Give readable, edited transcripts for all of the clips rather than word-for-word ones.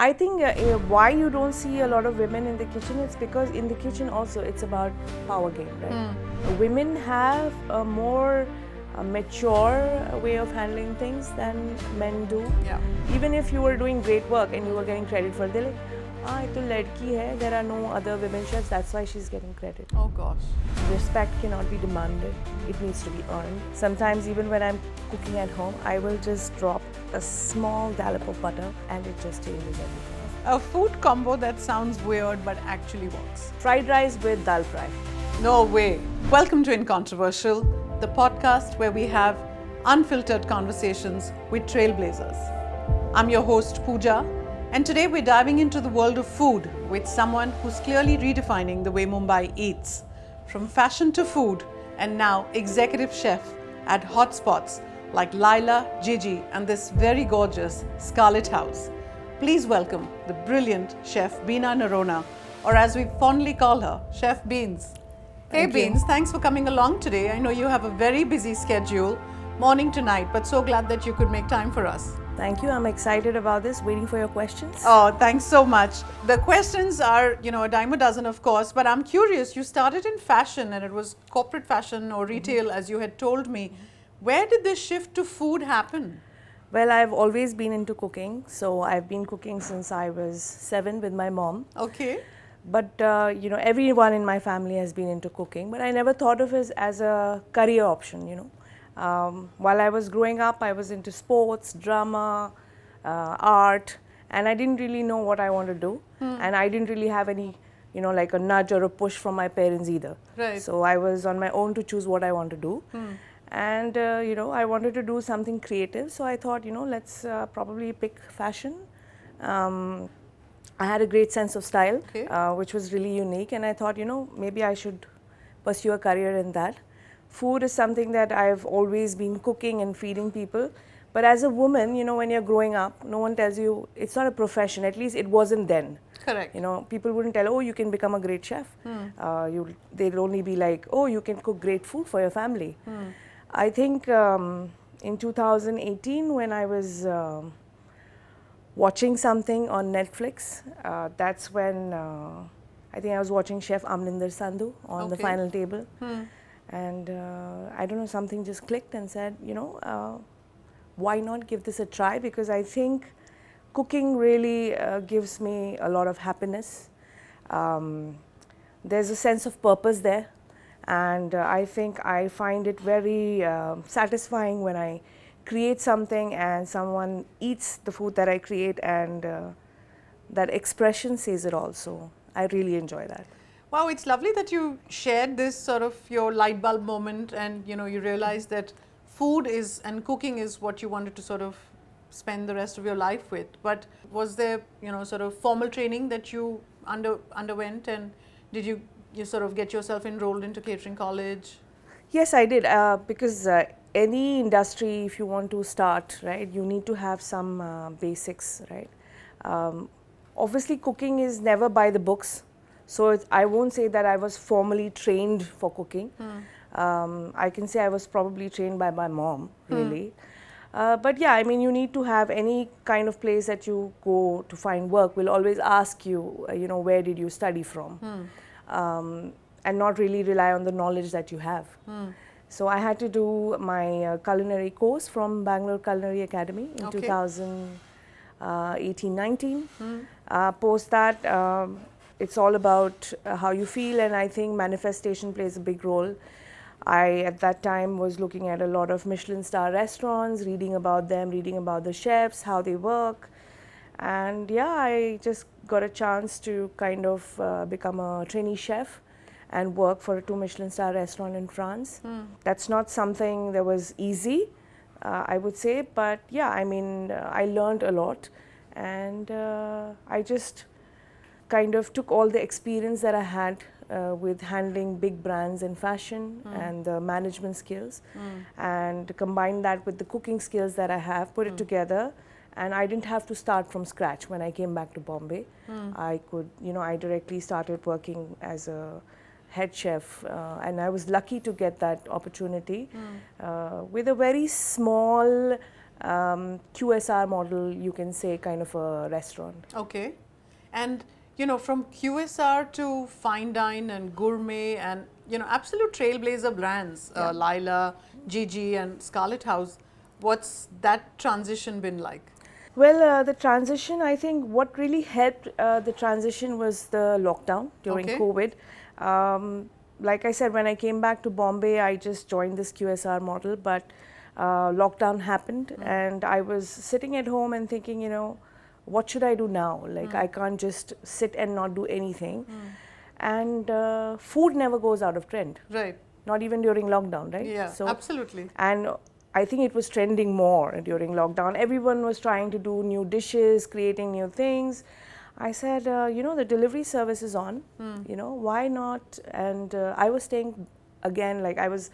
I think why you don't see a lot of women in the kitchen, it's because in the kitchen also it's about power game, right? Women have a more mature way of handling things than men do. Yeah. Even if you were doing great work and you were getting credit for it, they're like, ये तो लड़की है, there are no other women chefs, that's why she's getting credit. Oh gosh. Respect cannot be demanded, it needs to be earned. Sometimes even when I'm cooking at home, I will just drop a small dollop of butter and it just changes everything. A food combo that sounds weird but actually works. Fried rice with dal fry. No way. Welcome to InControversial, the podcast where we have unfiltered conversations with trailblazers. I'm your host Pooja, and today we're diving into the world of food with someone who's clearly redefining the way Mumbai eats. From fashion to food, and now executive chef at hotspots like Lyla, Gigi, and this very gorgeous Scarlett House. Please welcome the brilliant Chef Beena Noronha, or as we fondly call her, Chef Beenz. Hey Beenz, thanks for coming along today. I know you have a very busy schedule, morning to night, but so glad that you could make time for us. Thank you. I'm excited about this, waiting for your questions. Oh, thanks so much. The questions are, a dime a dozen, of course, but I'm curious. You started in fashion and it was corporate fashion or retail, as you had told me. Where did this shift to food happen? Well, I've always been into cooking. So I've been cooking since I was 7 with my mom. Okay. But, everyone in my family has been into cooking. But I never thought of it as a career option, While I was growing up, I was into sports, drama, art, and I didn't really know what I wanted to do. And I didn't really have any, like a nudge or a push from my parents either. Right. So I was on my own to choose what I want to do. And, I wanted to do something creative. So I thought, let's probably pick fashion. I had a great sense of style, which was really unique. And I thought, maybe I should pursue a career in that. Food is something that I've always been cooking and feeding people. But as a woman, when you're growing up, no one tells you, it's not a profession. At least it wasn't then. Correct. People wouldn't tell, oh, you can become a great chef. They'd only be like, oh, you can cook great food for your family. I think in 2018, when I was watching something on Netflix, that's when I think I was watching Chef Amrinder Sandhu on the final table. And I don't know, something just clicked and said, why not give this a try? Because I think cooking really gives me a lot of happiness. There's a sense of purpose there. And I think I find it very satisfying when I create something and someone eats the food that I create, and that expression says it all. So I really enjoy that. Wow, it's lovely that you shared this sort of your light bulb moment, and you realized that food is and cooking is what you wanted to sort of spend the rest of your life with. But was there sort of formal training that you underwent, and did you sort of get yourself enrolled into catering college? Yes, I did, because any industry, if you want to start, right, you need to have some basics, right? Obviously, cooking is never by the books. So I won't say that I was formally trained for cooking. I can say I was probably trained by my mom, really. But yeah, I mean, you need to have any kind of place that you go to find work will always ask you, where did you study from? And not really rely on the knowledge that you have. So I had to do my culinary course from Bangalore Culinary Academy in 2018-19. Post that, it's all about how you feel, and I think manifestation plays a big role. I, at that time, was looking at a lot of Michelin-starred restaurants, reading about them, reading about the chefs, how they work. And yeah, I just got a chance to kind of become a trainee chef and work for a 2 Michelin-star restaurant in France. That's not something that was easy, I would say, but yeah, I mean, I learned a lot, and I just kind of took all the experience that I had with handling big brands in fashion and the management skills, and combined that with the cooking skills that I have, put it together. And I didn't have to start from scratch when I came back to Bombay. I could, I directly started working as a head chef, and I was lucky to get that opportunity with a very small QSR model, you can say, kind of a restaurant. Okay. And, from QSR to fine dine and gourmet and, absolute trailblazer brands, Lyla, Gigi and Scarlett House, what's that transition been like? Well, the transition, I think what really helped the transition was the lockdown during COVID. Like I said, when I came back to Bombay, I just joined this QSR model, but lockdown happened and I was sitting at home and thinking, what should I do now? Like, I can't just sit and not do anything. And food never goes out of trend. Right. Not even during lockdown, right? Yeah, so, absolutely. And I think it was trending more during lockdown. Everyone was trying to do new dishes, creating new things. I said, the delivery service is on, why not? And I was staying, again, like I was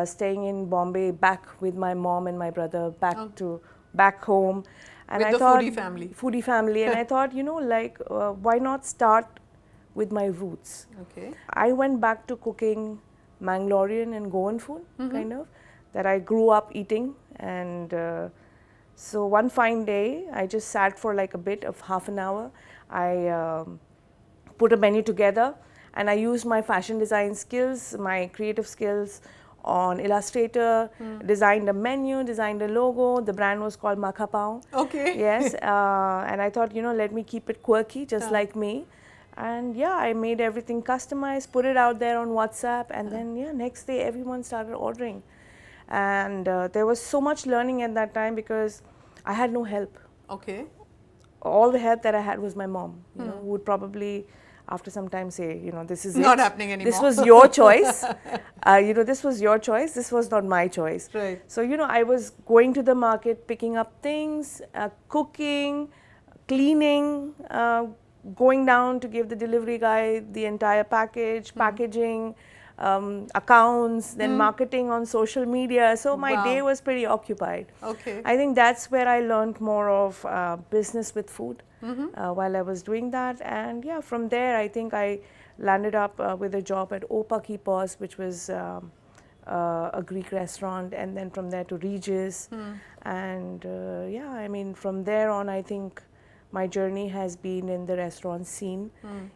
staying in Bombay back with my mom and my brother back home. And with I the thought, foodie family. And I thought, why not start with my roots? Okay. I went back to cooking Mangalorean and Goan food, kind of, that I grew up eating. And so one fine day, I just sat for like a bit of half an hour. I put a menu together and I used my fashion design skills, my creative skills on Illustrator, designed a menu, designed a logo. The brand was called Makapau. Okay. Yes, and I thought, let me keep it quirky, just like me. And yeah, I made everything customized, put it out there on WhatsApp, and then next day everyone started ordering. And there was so much learning at that time because I had no help. Okay. All the help that I had was my mom, who would probably after some time say, this is not happening anymore. This was your choice. This was your choice. This was not my choice. Right. So, I was going to the market, picking up things, cooking, cleaning, going down to give the delivery guy the entire package, packaging, accounts, then marketing on social media. So my day was pretty occupied. Okay. I think that's where I learned more of business with food while I was doing that. And yeah, from there I think I landed up with a job at Opa Kipos, which was a Greek restaurant, and then from there to Regis. And yeah, I mean, from there on, I think my journey has been in the restaurant scene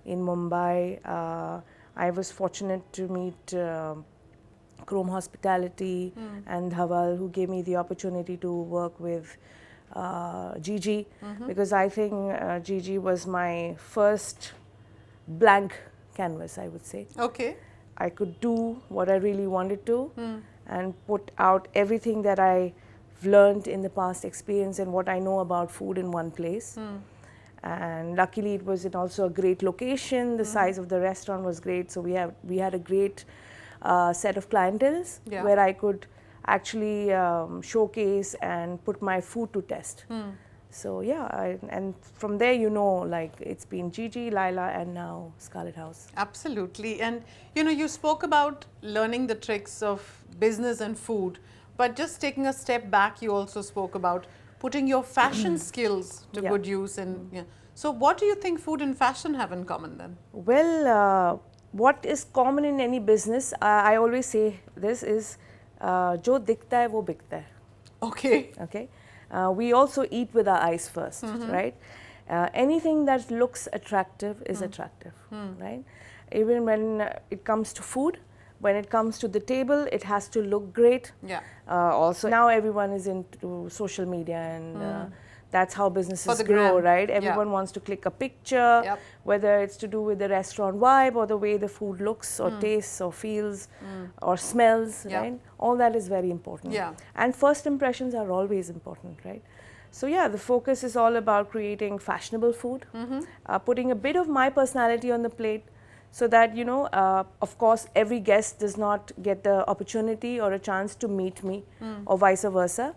in Mumbai. I was fortunate to meet Chrome Hospitality and Dhaval, who gave me the opportunity to work with Gigi, because I think Gigi was my first blank canvas, I would say. Okay. I could do what I really wanted to and put out everything that I've learned in the past experience and what I know about food in one place. And luckily it was in also a great location. The size of the restaurant was great, so we had a great set of clienteles where I could actually showcase and put my food to test. So yeah, and from there, like it's been Gigi, Lyla, and now Scarlett House. Absolutely. And you spoke about learning the tricks of business and food, but just taking a step back, you also spoke about putting your fashion skills to good use. And so what do you think food and fashion have in common then? Well, what is common in any business, I always say this is, jo dikhta hai wo bikta hai. Okay. Okay. We also eat with our eyes first, right? Anything that looks attractive is attractive, right? Even when it comes to food, when it comes to the table, it has to look great. Yeah. Also, now everyone is into social media, and that's how businesses grow, right? Everyone wants to click a picture, whether it's to do with the restaurant vibe or the way the food looks or tastes or feels or smells, right? All that is very important. Yeah. And first impressions are always important, right? So yeah, the focus is all about creating fashionable food, putting a bit of my personality on the plate, so that, of course, every guest does not get the opportunity or a chance to meet me or vice versa.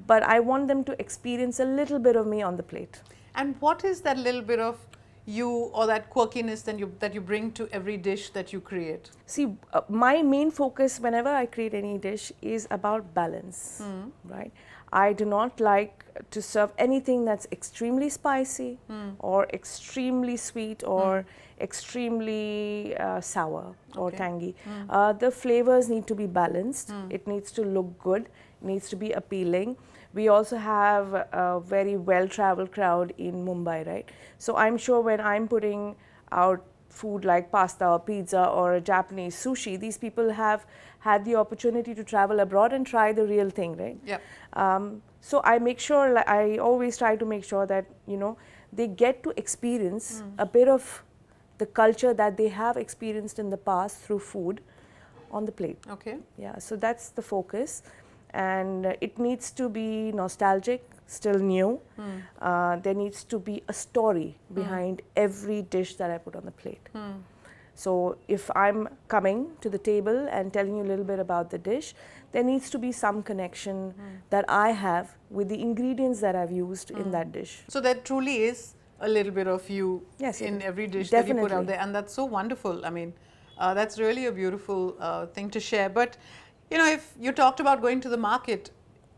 But I want them to experience a little bit of me on the plate. And what is that little bit of you or that quirkiness that you bring to every dish that you create? See, my main focus whenever I create any dish is about balance, right? I do not like to serve anything that's extremely spicy or extremely sweet or extremely sour or tangy. The flavors need to be balanced. It needs to look good. It needs to be appealing. We also have a very well-traveled crowd in Mumbai, right? So I'm sure when I'm putting out food like pasta or pizza or a Japanese sushi, these people have had the opportunity to travel abroad and try the real thing, right? Yep. So I make sure, like, I always try to make sure that, you know, they get to experience a bit of the culture that they have experienced in the past through food on the plate. Okay. Yeah, so that's the focus, and it needs to be nostalgic, still new. There needs to be a story behind every dish that I put on the plate. So if I'm coming to the table and telling you a little bit about the dish, there needs to be some connection that I have with the ingredients that I've used in that dish. So there truly is a little bit of you Yes, in every dish definitely. that you put out there, and that's so wonderful. I mean, that's really a beautiful thing to share. But you know, if you talked about going to the market,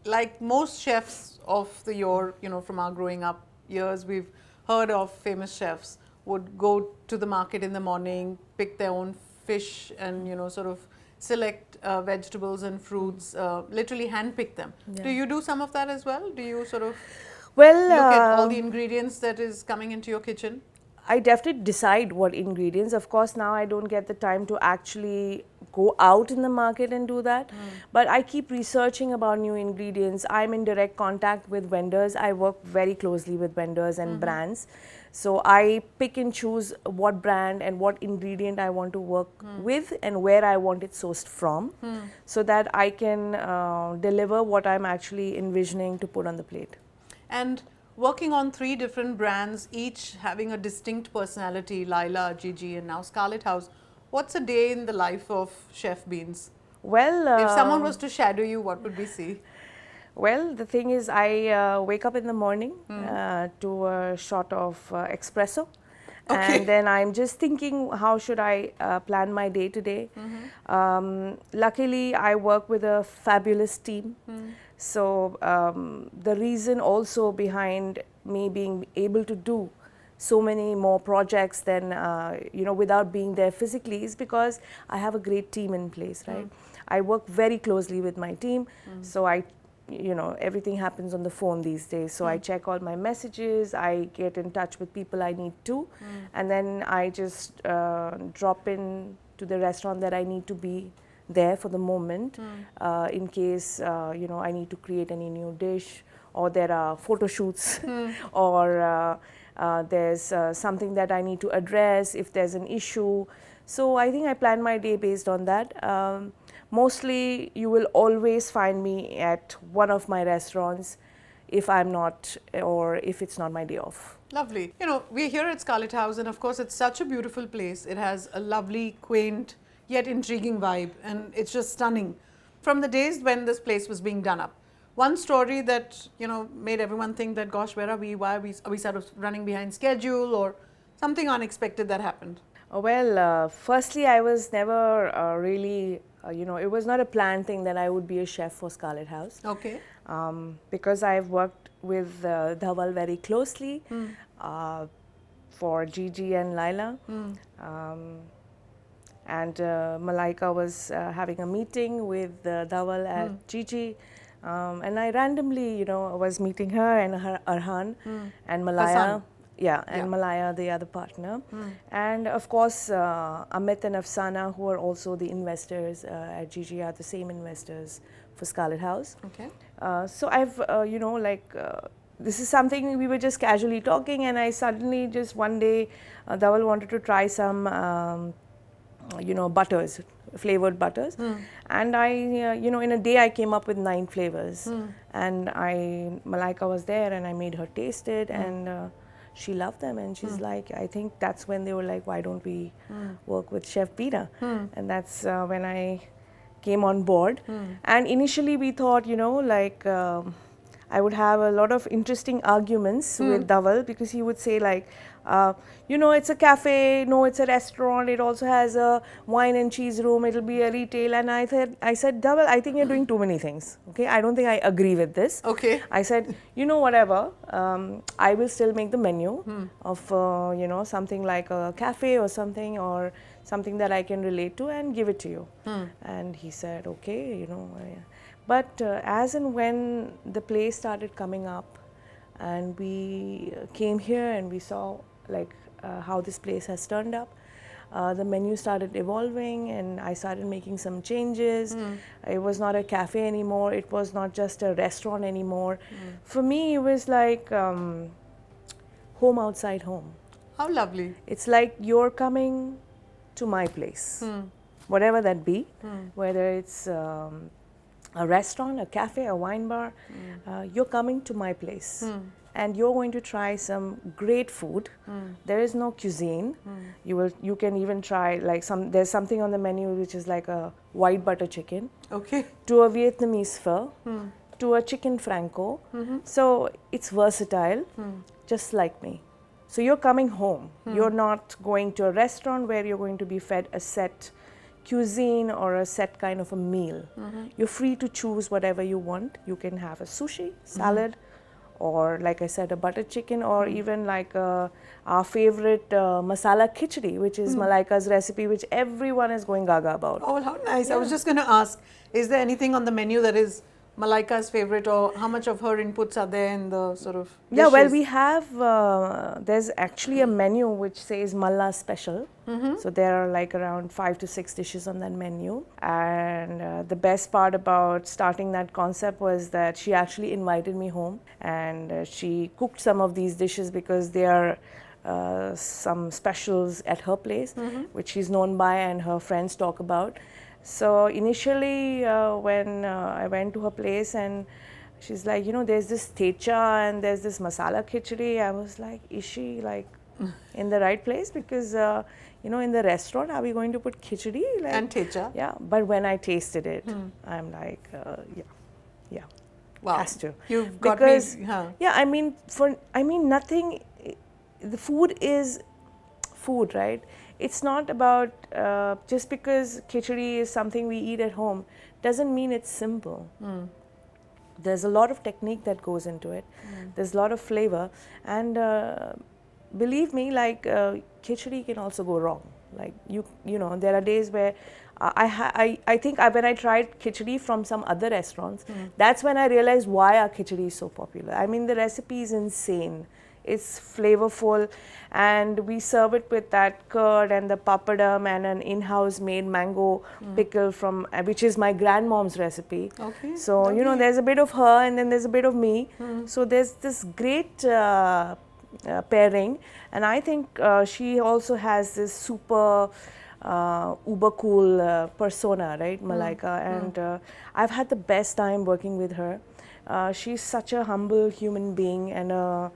like most chefs of from our growing up years, we've heard of famous chefs would go to the market in the morning, pick their own fish, and sort of select vegetables and fruits, literally handpick them. Yeah. Do you do some of that as well? Do you sort of Well, look at all the ingredients that is coming into your kitchen? I definitely decide what ingredients. Of course, now I don't get the time to actually go out in the market and do that. But I keep researching about new ingredients. I'm in direct contact with vendors. I work very closely with vendors and brands. So I pick and choose what brand and what ingredient I want to work with and where I want it sourced from, so that I can deliver what I'm actually envisioning to put on the plate. And working on 3 different brands, each having a distinct personality, Lyla, Gigi, and now Scarlett House. What's a day in the life of Chef Beenz? Well, If someone was to shadow you, what would we see? Well, the thing is, I wake up in the morning to a shot of espresso. Okay. And then I'm just thinking, how should I plan my day today? Luckily, I work with a fabulous team. So the reason also behind me being able to do so many more projects than, without being there physically is because I have a great team in place, right? I work very closely with my team. So everything happens on the phone these days. So I check all my messages, I get in touch with people I need to, and then I just drop in to the restaurant that I need to be there for the moment, in case, I need to create any new dish, or there are photo shoots, or there's something that I need to address if there's an issue. So I think I plan my day based on that. Mostly, you will always find me at one of my restaurants if I'm not, or if it's not my day off. Lovely. We're here at Scarlett House, and of course, it's such a beautiful place. It has a lovely, quaint, yet intriguing vibe, and it's just stunning. From the days when this place was being done up, one story that, made everyone think that, gosh, where are we? Why are we sort of running behind schedule, or something unexpected that happened? Well, firstly, I was never really, it was not a planned thing that I would be a chef for Scarlett House. Okay. Because I've worked with Dhaval very closely for Gigi and Lyla. And Malika was having a meeting with Dhaval at Gigi. And I randomly, was meeting her and her Arhan and Malaya. Malaya, the other partner. And of course, Amit and Afsana, who are also the investors at Gigi, are the same investors for Scarlett House. Okay. So I've, this is something we were just casually talking, and I suddenly just one day, Dhaval wanted to try some, butters, flavored butters. And I, in a day I came up with 9 flavors. And Malika was there, and I made her taste it, and she loved them, and she's like, I think that's when they were like, why don't we work with Chef Beena? And that's when I came on board. And initially we thought, I would have a lot of interesting arguments with Dhaval, because he would say like, it's a cafe, no, it's a restaurant, it also has a wine and cheese room, it'll be a retail. And I said, Dhaval, I think you're doing too many things. Okay, I don't think I agree with this. Okay. I said, whatever, I will still make the menu of, something like a cafe or something that I can relate to and give it to you. And he said, okay, But as and when the place started coming up, and we came here and we saw like how this place has turned up, the menu started evolving and I started making some changes. It was not a cafe anymore. It was not just a restaurant anymore. For me, it was like home outside home. How lovely. It's like you're coming to my place, whatever that be, whether it's a restaurant, a cafe, a wine bar, you're coming to my place. And you're going to try some great food. There is no cuisine. You can even try like there's something on the menu which is like a white butter chicken. Okay. To a Vietnamese pho, to a chicken franco. So it's versatile, just like me. So you're coming home. You're not going to a restaurant where you're going to be fed a set cuisine or a set kind of a meal. You're free to choose whatever you want. You can have a sushi, salad, or like I said, a butter chicken, or even like our favorite masala khichdi, which is Malika's recipe, which everyone is going gaga about. Oh, how nice. I was just going to ask, is there anything on the menu that is Malika's favorite, or how much of her inputs are there in the sort of dishes? Yeah, well, we have, there's actually a menu which says Malla Special. So there are like around 5 to 6 dishes on that menu. And the best part about starting that concept was that she actually invited me home and she cooked some of these dishes because they are some specials at her place, which she's known by and her friends talk about. So initially when I went to her place and she's like, you know, there's this techa and there's this masala khichdi, I was like, is she like in the right place? Because, you know, in the restaurant, are we going to put khichdi? Like, And techa? Yeah, but when I tasted it, I'm like, yeah. Wow. Has to. You've got because, me, huh. Yeah, I mean, nothing, the food is food, right? It's not about, just because khichdi is something we eat at home, doesn't mean it's simple. There's a lot of technique that goes into it. There's a lot of flavor. And believe me, like khichdi can also go wrong. Like, you know, there are days where I think when I tried khichdi from some other restaurants, that's when I realized why our khichdi is so popular. I mean, the recipe is insane. It's flavorful, and we serve it with that curd and the papadam and an in-house made mango pickle from which is my grandmom's recipe. Okay. So, you know, there's a bit of her and then there's a bit of me. So there's this great pairing, and I think she also has this super uber cool persona, right, Malika? And I've had the best time working with her. She's such a humble human being and a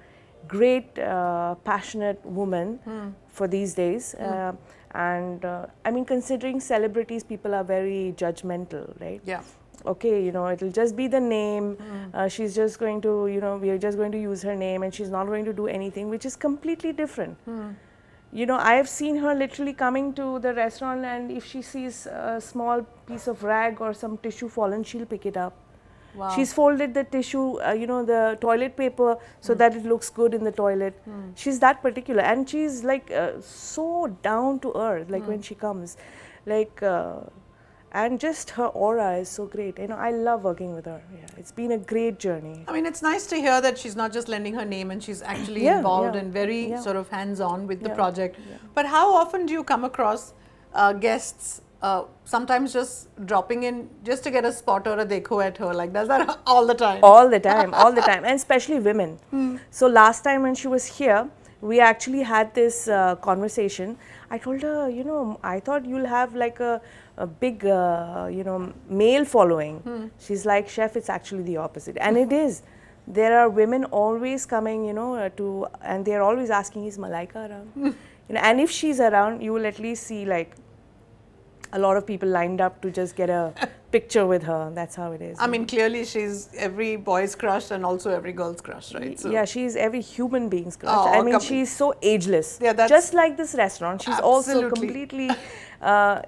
great passionate woman for these days. And I mean, considering celebrities, people are very judgmental, right? Yeah. Okay, you know, it'll just be the name. She's just going to, you know, we're just going to use her name and she's not going to do anything, which is completely different. You know, I've seen her literally coming to the restaurant, and if she sees a small piece of rag or some tissue fallen, she'll pick it up. Wow. She's folded the tissue, you know, the toilet paper so that it looks good in the toilet. She's that particular, and she's like so down to earth, like when she comes, like, and just her aura is so great. You know, I love working with her. Yeah, it's been a great journey. I mean, it's nice to hear that she's not just lending her name and she's actually involved and very sort of hands-on with the project. But how often do you come across guests sometimes just dropping in just to get a spot or a dekho at her? Like, does that all the time? All the time, all the time, and especially women. So last time when she was here, we actually had this conversation. I told her, you know, I thought you'll have like a big, you know, male following. She's like, Chef, it's actually the opposite. And it is. There are women always coming, you know, and they're always asking, is Malika around? You know, and if she's around, you will at least see like a lot of people lined up to just get a picture with her. That's how it is. I mean, clearly she's every boy's crush and also every girl's crush, right? So yeah, she's every human being's crush. Oh, I mean, she's so ageless. Yeah, that's just like this restaurant. She's also absolutely. completely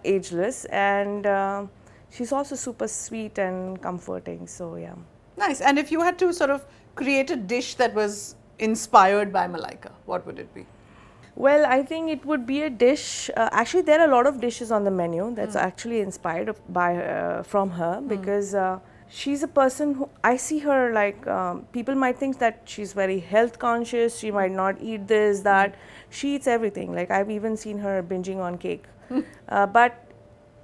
ageless, and she's also super sweet and comforting. So yeah. Nice. And if you had to sort of create a dish that was inspired by Malika, what would it be? Well, I think it would be a dish. Actually, there are a lot of dishes on the menu that's actually inspired by from her, because she's a person who I see her like people might think that she's very health conscious. She might not eat this, that. She eats everything. Like I've even seen her binging on cake. But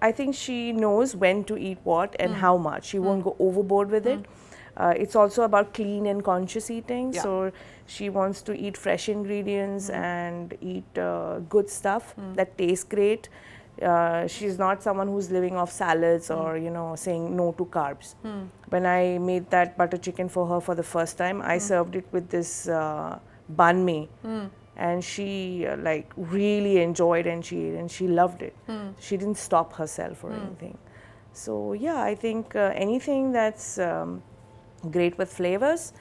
I think she knows when to eat what and how much. She won't go overboard with it. It's also about clean and conscious eating. Yeah. So she wants to eat fresh ingredients and eat good stuff that tastes great. She's not someone who's living off salads or saying no to carbs. When I made that butter chicken for her for the first time, I served it with this banh mi, and she like really enjoyed and she loved it. She didn't stop herself or anything. So yeah, I think anything that's great with flavors,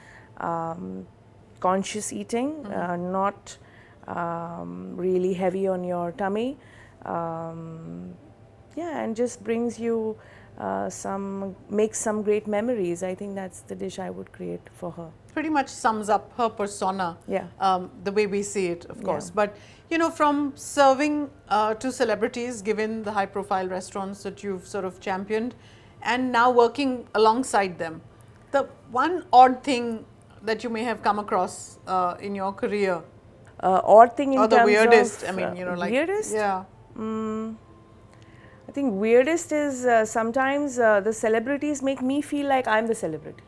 conscious eating, not really heavy on your tummy. Yeah, and just brings you makes some great memories. I think that's the dish I would create for her. Pretty much sums up her persona, the way we see it, of course. But, from serving to celebrities, given the high-profile restaurants that you've sort of championed, and now working alongside them, the one odd thing that you may have come across in your career, Odd thing in or the terms weirdest, of, like weirdest? Yeah. I think weirdest is sometimes the celebrities make me feel like I'm the celebrity.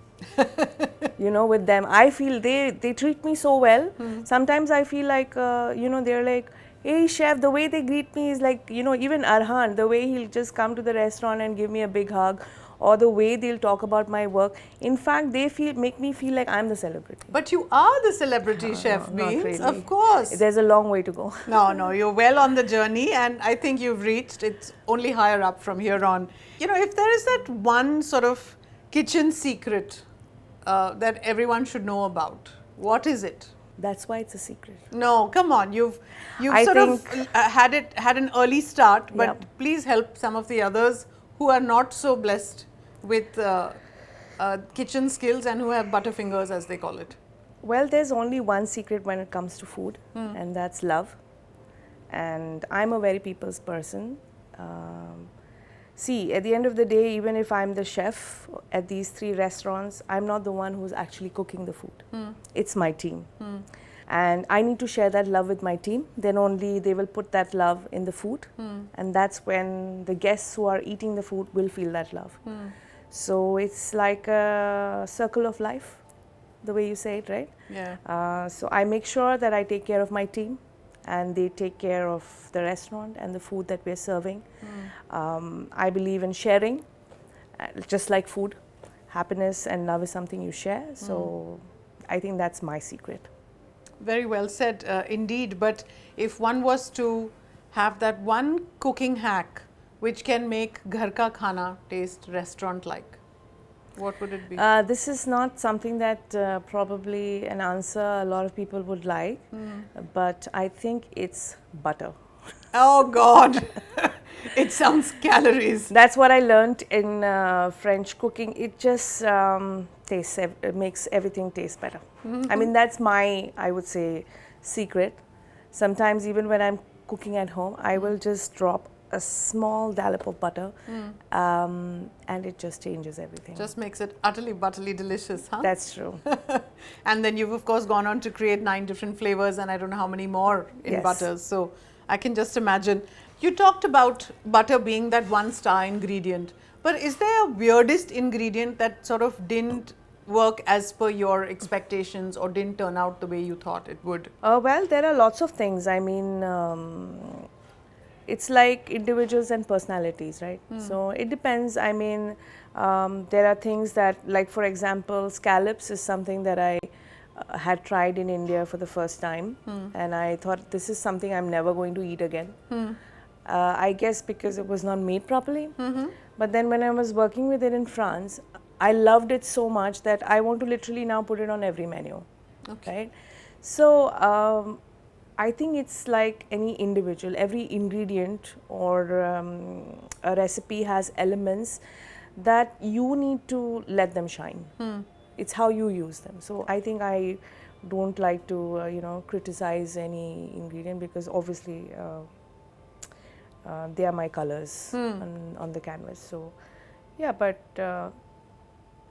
With them, I feel they treat me so well. Sometimes I feel like, they're like, hey chef, the way they greet me is like, even Arhan, the way he'll just come to the restaurant and give me a big hug, or the way they'll talk about my work. In fact, they make me feel like I'm the celebrity. But you are the celebrity, Chef Beenz, really. of course. There's a long way to go. No, you're well on the journey, and I think you've reached, it's only higher up from here on. If there is that one sort of kitchen secret that everyone should know about, what is it? That's why it's a secret. No, come on, you've sort of had an early start, but please help some of the others who are not so blessed with kitchen skills and who have butterfingers, as they call it. Well, there's only one secret when it comes to food, and that's love. And I'm a very people's person. See, at the end of the day, even if I'm the chef at these 3 restaurants, I'm not the one who's actually cooking the food. It's my team. And I need to share that love with my team. Then only they will put that love in the food. And that's when the guests who are eating the food will feel that love. So it's like a circle of life, the way you say it, right? Yeah. So I make sure that I take care of my team, and they take care of the restaurant and the food that we're serving. I believe in sharing, just like food. Happiness and love is something you share. So I think that's my secret. Very well said, indeed. But if one was to have that one cooking hack which can make ghar ka khana taste restaurant-like, what would it be? This is not something that probably an answer a lot of people would like, but I think it's butter. Oh God, it sounds calories. That's what I learned in French cooking. It just makes everything taste better. I mean, that's my, I would say, secret. Sometimes even when I'm cooking at home, I will just drop a small dollop of butter, and it just changes everything. Just makes it utterly butterly delicious, huh? That's true. And then you've of course gone on to create 9 different flavors, and I don't know how many more in butters. So I can just imagine. You talked about butter being that 1-star ingredient, but is there a weirdest ingredient that sort of didn't work as per your expectations or didn't turn out the way you thought it would? Well, there are lots of things. I mean, it's like individuals and personalities, right? So it depends. I mean, there are things that, like for example, scallops is something that I had tried in India for the first time, and I thought this is something I'm never going to eat again. I guess because it was not made properly. But then when I was working with it in France, I loved it so much that I want to literally now put it on every menu. Right? So I think it's like any individual. Every ingredient or a recipe has elements that you need to let them shine. It's how you use them. So I think I don't like to criticize any ingredient, because obviously they are my colors on the canvas. So yeah, but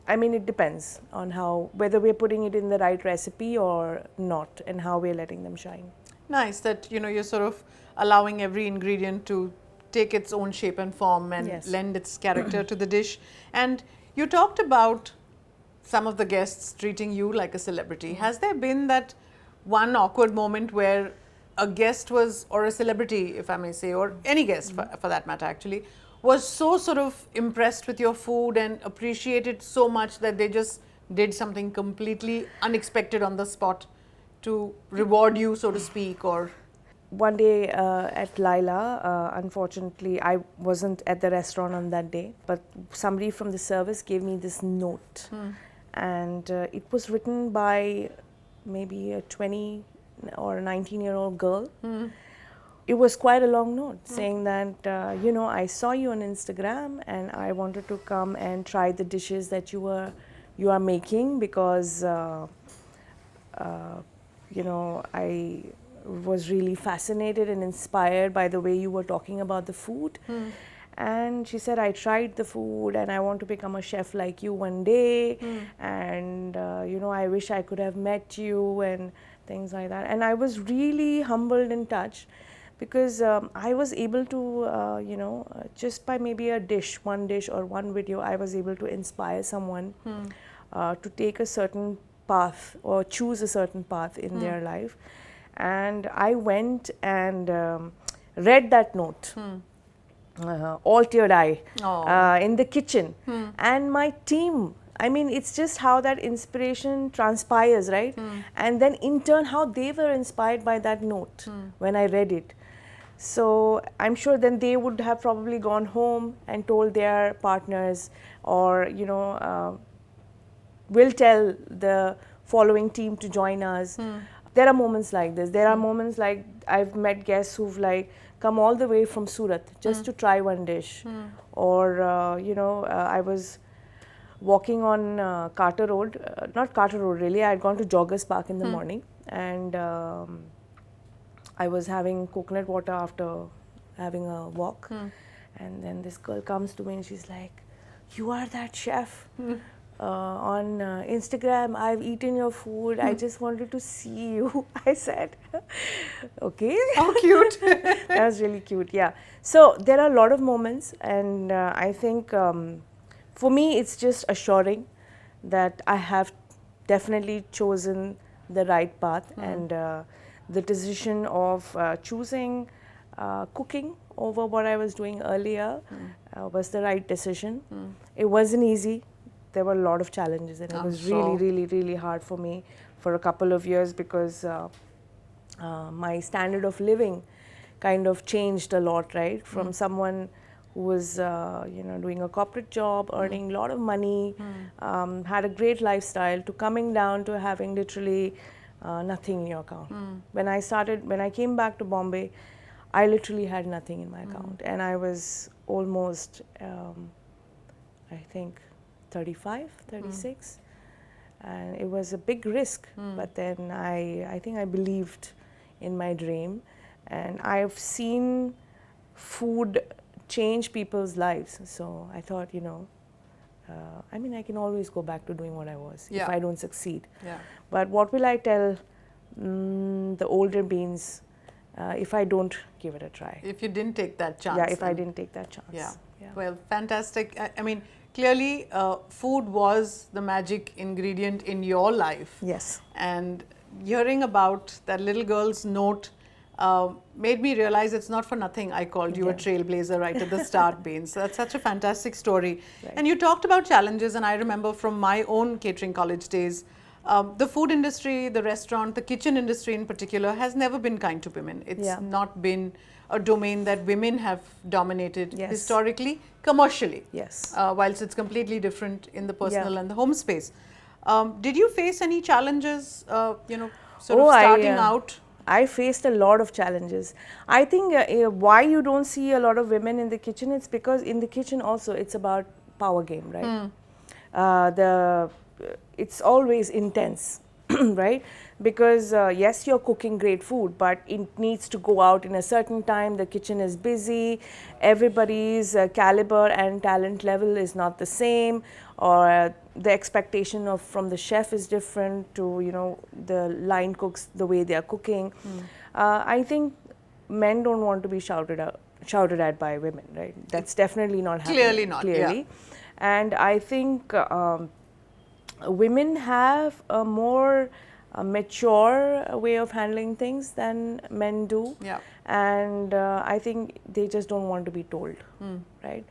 I mean, it depends on whether we're putting it in the right recipe or not, and how we're letting them shine. Nice that you're sort of allowing every ingredient to take its own shape and form and Yes. lend its character to the dish. And you talked about some of the guests treating you like a celebrity. Has there been that one awkward moment where a guest was, or a celebrity, if I may say, or any guest for that matter actually, was so sort of impressed with your food and appreciated so much that they just did something completely unexpected on the spot to reward you, so to speak? Or One day at Lyla, unfortunately, I wasn't at the restaurant on that day, but somebody from the service gave me this note. And it was written by maybe a 20 or a 19-year-old girl. It was quite a long note saying that, I saw you on Instagram and I wanted to come and try the dishes that you are making because, I was really fascinated and inspired by the way you were talking about the food. And she said, I tried the food and I want to become a chef like you one day. And, I wish I could have met you and things like that. And I was really humbled and touched because I was able to, just by maybe one dish or one video, I was able to inspire someone to take a certain path or choose a certain path in their life. And I went and read that note, all teared-eye, in the kitchen. And my team, I mean, it's just how that inspiration transpires, right? And then in turn, how they were inspired by that note when I read it. So I'm sure then they would have probably gone home and told their partners, or, will tell the following team to join us. There are moments like this. There are moments like I've met guests who've come all the way from Surat just to try one dish. Or, I was walking on Carter Road, not Carter Road really, I had gone to Joggers Park in the morning, and I was having coconut water after having a walk. And then this girl comes to me and she's like, you are that chef on Instagram, I've eaten your food, I just wanted to see you. I said, okay. how cute. That was really cute, yeah. So there are a lot of moments, and I think for me it's just assuring that I have definitely chosen the right path, and the decision of choosing cooking over what I was doing earlier was the right decision. It wasn't easy. There were a lot of challenges, and it was really, really, really hard for me for a couple of years because my standard of living kind of changed a lot, right? From someone who was, doing a corporate job, earning a lot of money, had a great lifestyle, to coming down to having literally nothing in your account. When I came back to Bombay, I literally had nothing in my account, and I was almost, I think, 35, 36, and it was a big risk, but then I think I believed in my dream, and I've seen food change people's lives, so I thought, I can always go back to doing what I was if I don't succeed. But what will I tell the older Beenz if I don't give it a try? If you didn't take that chance. Yeah, if I didn't take that chance. Yeah. Well, fantastic. I mean, clearly food was the magic ingredient in your life. Yes. And hearing about that little girl's note made me realize it's not for nothing I called you a trailblazer right at the start, Beenz. So that's such a fantastic story. Right. And you talked about challenges, and I remember from my own catering college days, the food industry, the restaurant, the kitchen industry in particular has never been kind to women. It's not been a domain that women have dominated historically, commercially. Yes. Whilst it's completely different in the personal and the home space. Did you face any challenges, starting out? I faced a lot of challenges. I think why you don't see a lot of women in the kitchen, it's because in the kitchen also it's about power game, right? It's always intense. right? Because yes, you're cooking great food, but it needs to go out in a certain time. The kitchen is busy, everybody's caliber and talent level is not the same, or the expectation of from the chef is different to, you know, the line cooks, the way they are cooking. I think men don't want to be shouted at by women, right? That's definitely not happening. Clearly not, yeah. And I think women have a more mature way of handling things than men do. Yeah. And I think they just don't want to be told, right?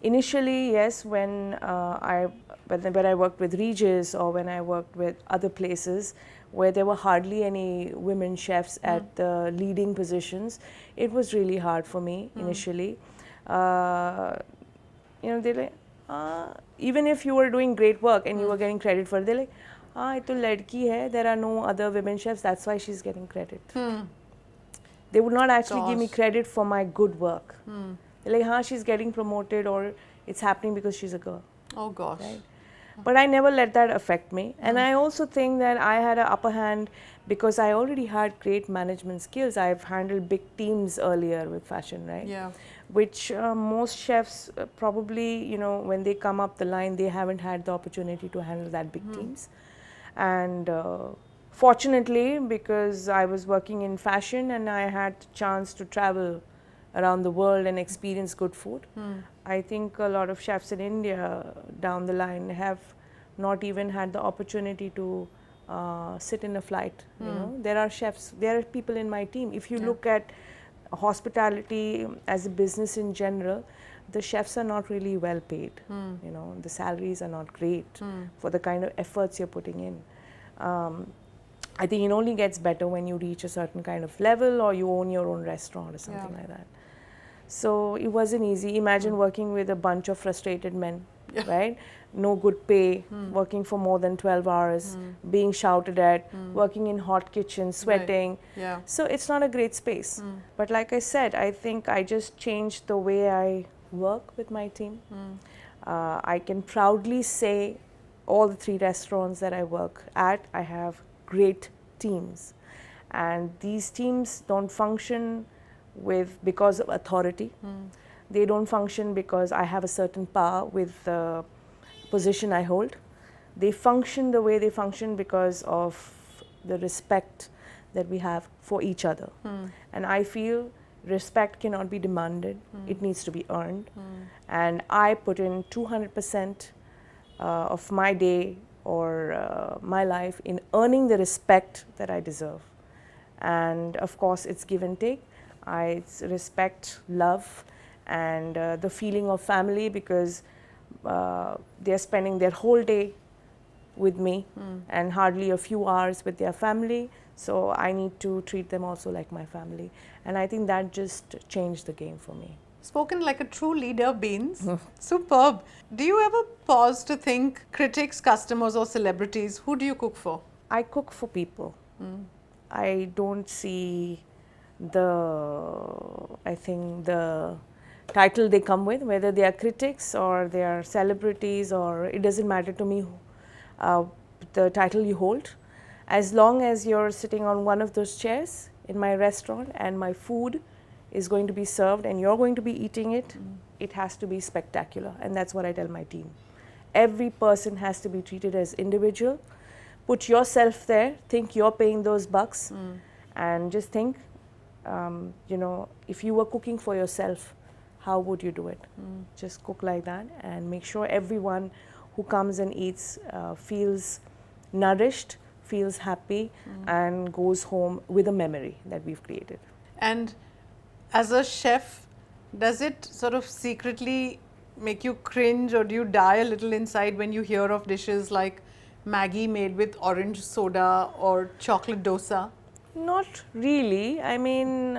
Initially, yes, when I worked with Regis or when I worked with other places where there were hardly any women chefs at the leading positions, it was really hard for me initially. You know, they're like, even if you were doing great work and you were getting credit for it, they're like, ये तो लड़की है, there are no other women chefs, that's why she's getting credit. They would not actually give me credit for my good work. They're like, she's getting promoted or it's happening because she's a girl. Oh gosh. Right? But I never let that affect me. And I also think that I had an upper hand because I already had great management skills. I've handled big teams earlier with fashion, right? Yeah. Which most chefs probably, you know, when they come up the line, they haven't had the opportunity to handle that big teams. And fortunately, because I was working in fashion and I had the chance to travel around the world and experience good food, I think a lot of chefs in India down the line have not even had the opportunity to sit in a flight. You know, there are chefs, there are people in my team. If you look at hospitality as a business in general, the chefs are not really well paid. You know, the salaries are not great for the kind of efforts you're putting in. I think it only gets better when you reach a certain kind of level or you own your own restaurant or something like that. So it wasn't easy. Imagine working with a bunch of frustrated men, right? No good pay, working for more than 12 hours, being shouted at, working in hot kitchens, sweating. Right. Yeah. So it's not a great space. But like I said, I think I just changed the way I work with my team. I can proudly say all the 3 restaurants that I work at, I have great teams. And these teams don't function because of authority. They don't function because I have a certain power with the position I hold. They function the way they function because of the respect that we have for each other. And I feel respect cannot be demanded, it needs to be earned. And I put in 200% of my day or my life in earning the respect that I deserve. And of course, it's give and take. It's respect, love, and the feeling of family because they're spending their whole day with me and hardly a few hours with their family. So I need to treat them also like my family. And I think that just changed the game for me. Spoken like a true leader, Beenz. Superb. Do you ever pause to think critics, customers, or celebrities? Who do you cook for? I cook for people. I don't see I think the title they come with, whether they are critics or they are celebrities, or it doesn't matter to me the title you hold. As long as you're sitting on one of those chairs in my restaurant and my food is going to be served and you're going to be eating it, it has to be spectacular. And that's what I tell my team. Every person has to be treated as individual. Put yourself there, think you're paying those bucks, and just think, you know, if you were cooking for yourself, how would you do it? Just cook like that and make sure everyone who comes and eats feels nourished, feels happy, and goes home with a memory that we've created. And as a chef, does it sort of secretly make you cringe, or do you die a little inside when you hear of dishes like Maggi made with orange soda or chocolate dosa? Not really. I mean,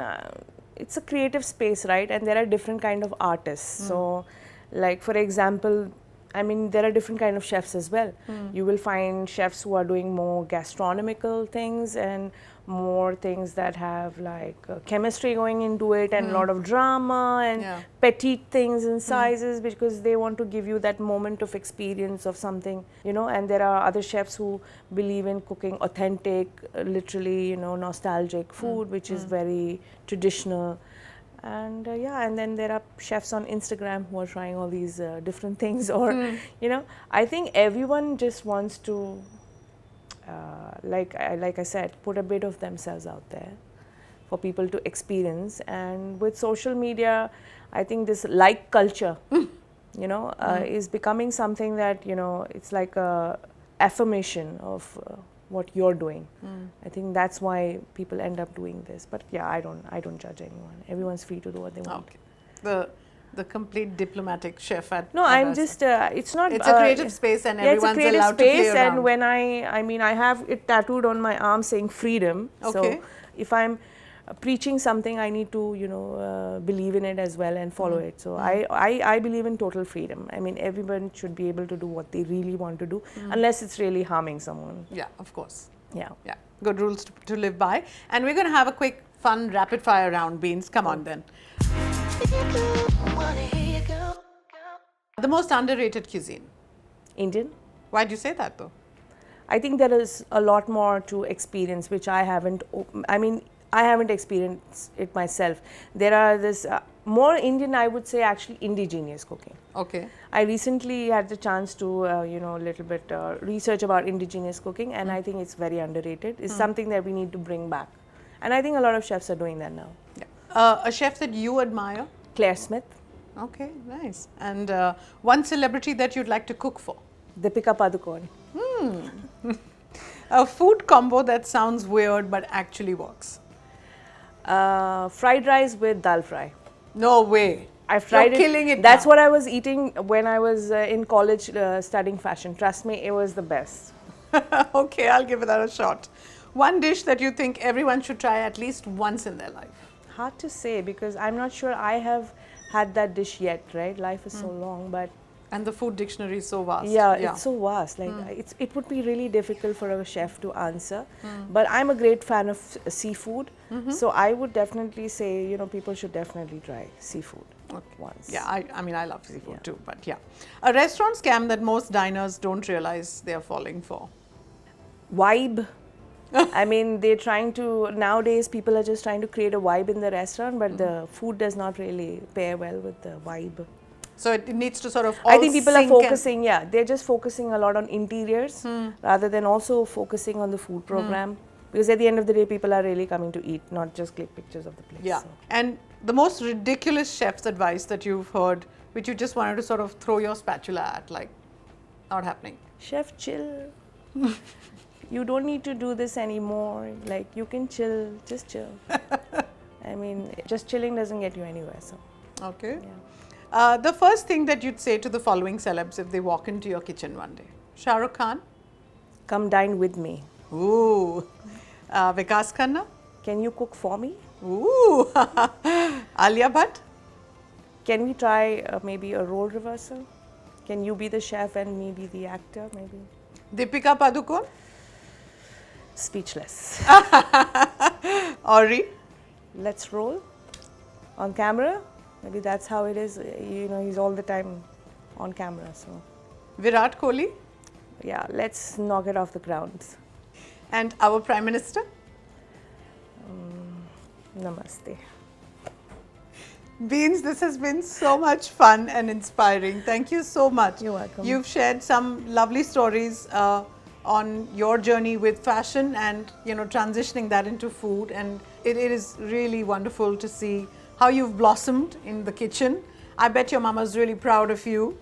it's a creative space, right? And there are different kind of artists. So, like for example, I mean, there are different kind of chefs as well. You will find chefs who are doing more gastronomical things and more things that have like chemistry going into it and a lot of drama and petite things and sizes, because they want to give you that moment of experience of something, you know. And there are other chefs who believe in cooking authentic, literally, you know, nostalgic food, which is very traditional. And and then there are chefs on Instagram who are trying all these different things, or you know, I think everyone just wants to like I said, put a bit of themselves out there for people to experience. And with social media, I think this like culture, you know, is becoming something that, you know, it's like a affirmation of what you're doing. I think that's why people end up doing this. But yeah, I don't judge anyone. Everyone's free to do what they want. Okay. The complete diplomatic chef at I'm just it's not, it's a creative space, and everyone's allowed to play around. And when I mean, I have it tattooed on my arm saying freedom. So if I'm preaching something, I need to, you know, believe in it as well and follow it. So I believe in total freedom. I mean, everyone should be able to do what they really want to do, unless it's really harming someone. Yeah, of course. Yeah. Good rules to live by. And we're going to have a quick, fun, rapid fire round, Beenz. Come on then. The most underrated cuisine? Indian. Why do you say that though? I think there is a lot more to experience, which I haven't experienced it myself. There are this more Indian, I would say, actually indigenous cooking. Okay. I recently had the chance to, you know, a little bit research about indigenous cooking, and I think it's very underrated. It's something that we need to bring back. And I think a lot of chefs are doing that now. Yeah. A chef that you admire? Claire Smith. Okay, nice. And one celebrity that you'd like to cook for? Deepika Padukone. A food combo that sounds weird but actually works? Fried rice with dal fry. No way. I've tried You're killing it. That's now. what I was eating when I was in college studying fashion. Trust me, it was the best. Okay, I'll give that a shot. One dish that you think everyone should try at least once in their life? Hard to say, because I'm not sure I have had that dish yet, right? Life is so long, but... And the food dictionary is so vast. Yeah, it's so vast. Like it would be really difficult for a chef to answer. But I'm a great fan of seafood. So I would definitely say, you know, people should definitely try seafood once. Yeah, I mean, I love seafood too, but yeah. A restaurant scam that most diners don't realize they're falling for? Vibe. I mean, they're trying to, nowadays people are just trying to create a vibe in the restaurant, but the food does not really pair well with the vibe. So it needs to sort of all I think people are focusing, they're just focusing a lot on interiors rather than also focusing on the food program. Because at the end of the day, people are really coming to eat, not just click pictures of the place. Yeah. So. And the most ridiculous chef's advice that you've heard, which you just wanted to sort of throw your spatula at, like, not happening? Chef, chill. You don't need to do this anymore. Like, you can chill, just chill. I mean, just chilling doesn't get you anywhere. So. Okay. Yeah. The first thing that you'd say to the following celebs if they walk into your kitchen one day? Shah Rukh Khan? Come dine with me. Ooh. Vikas Khanna? Can you cook for me? Ooh. Alia Bhatt? Can we try maybe a role reversal? Can you be the chef and me be the actor, maybe? Deepika Padukone? Speechless. Ori? Let's roll on camera. Maybe that's how it is. You know, he's all the time on camera. So, Virat Kohli? Yeah, let's knock it off the ground. And our Prime Minister? Namaste. Beenz, this has been so much fun and inspiring. Thank you so much. You're welcome. You've shared some lovely stories on your journey with fashion and, you know, transitioning that into food. And it is really wonderful to see how you've blossomed in the kitchen. I bet your mama's really proud of you,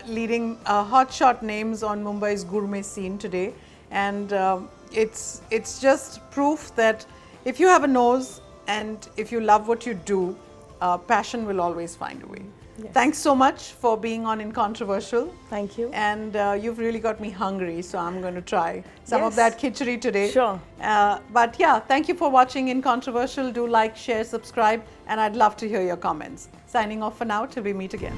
leading hotshot names on Mumbai's gourmet scene today. And it's just proof that if you have a nose and if you love what you do, passion will always find a way. Yes. Thanks so much for being on InControversial. Thank you. And you've really got me hungry, so I'm going to try some of that khichdi today. Sure. But yeah, thank you for watching InControversial. Do like, share, subscribe, and I'd love to hear your comments. Signing off for now till we meet again.